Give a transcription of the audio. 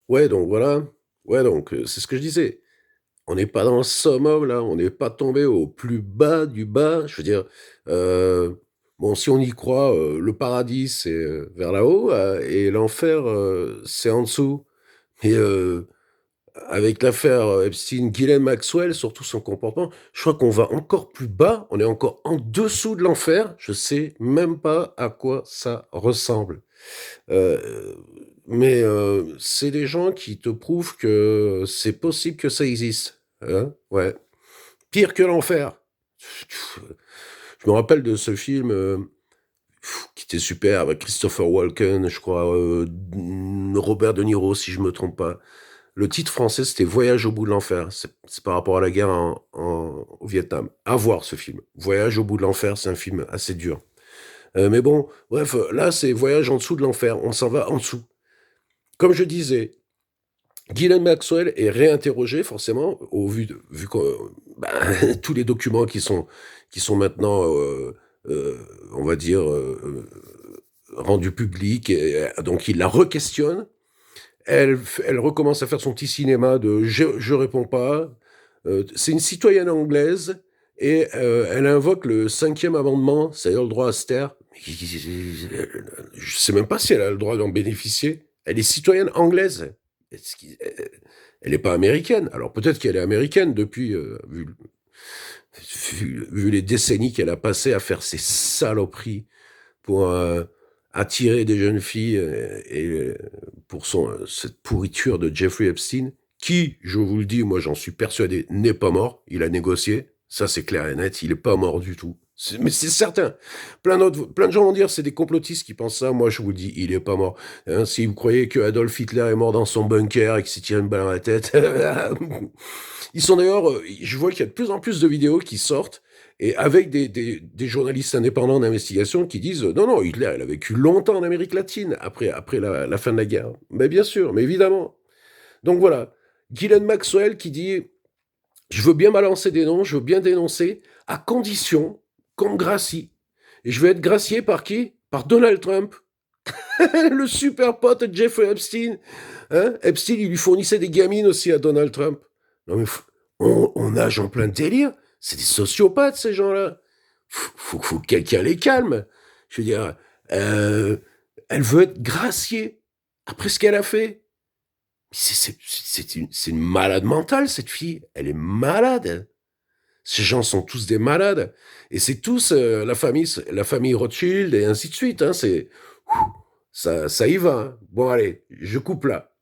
Ouais, donc voilà. Ouais, donc c'est ce que je disais. On n'est pas dans le summum là, on n'est pas tombé au plus bas du bas. Je veux dire, heu, bon, si on y croit, le paradis, c'est, vers là-haut, et l'enfer, c'est en dessous. Mais, avec l'affaire, Epstein, Ghislaine Maxwell, surtout son comportement, je crois qu'on va encore plus bas, on est encore en dessous de l'enfer. Je sais même pas à quoi ça ressemble. Heu, mais, c'est des gens qui te prouvent que c'est possible que ça existe, hein, ouais. Pire que l'enfer. Je me rappelle de ce film, qui était super avec Christopher Walken, je crois, Robert De Niro, si je me trompe pas. Le titre français, c'était Voyage au bout de l'enfer. C'est par rapport à la guerre au Vietnam. À voir ce film. Voyage au bout de l'enfer, c'est un film assez dur. Mais bon, bref, là, c'est Voyage en dessous de l'enfer. On s'en va en dessous. Comme je disais, Ghislaine Maxwell est réinterrogée forcément au vu que tous les documents qui sont maintenant, on va dire, rendus publics, et donc il la re-questionne. Elle recommence à faire son petit cinéma de je réponds pas. C'est une citoyenne anglaise, et elle invoque le cinquième amendement, c'est-à-dire le droit à se taire. Je sais même pas si elle a le droit d'en bénéficier. Elle est citoyenne anglaise. Elle n'est pas américaine. Alors peut-être qu'elle est américaine depuis, vu les décennies qu'elle a passées à faire ces saloperies pour attirer des jeunes filles, et pour cette pourriture de Jeffrey Epstein, qui, je vous le dis, moi j'en suis persuadé, n'est pas mort. Il a négocié, ça c'est clair et net, il n'est pas mort du tout. Mais c'est certain. Plein de gens vont dire c'est des complotistes qui pensent ça. Moi je vous le dis, il est pas mort. Hein, si vous croyez que Adolf Hitler est mort dans son bunker et qu'il s'est tiré une balle dans la tête, ils sont d'ailleurs, je vois qu'il y a de plus en plus de vidéos qui sortent, et avec des journalistes indépendants d'investigation qui disent non, non, Hitler, il a vécu longtemps en Amérique latine après la fin de la guerre. Mais bien sûr, mais évidemment. Donc voilà. Ghislaine Maxwell qui dit je veux bien balancer des noms, je veux bien dénoncer, à condition qu'on me gracie. Et je veux être gracié par qui? Par Donald Trump. Le super pote de Jeffrey Epstein. Hein, Epstein, il lui fournissait des gamines aussi à Donald Trump. Non mais on nage en plein délire. C'est des sociopathes, ces gens-là. Faut que quelqu'un les calme. Je veux dire, euh, elle veut être graciée après ce qu'elle a fait. C'est une malade mentale, cette fille. Elle est malade. Ces gens sont tous des malades. Et c'est tous la famille Rothschild et ainsi de suite. Hein, ça y va. Hein. Bon, allez, je coupe là.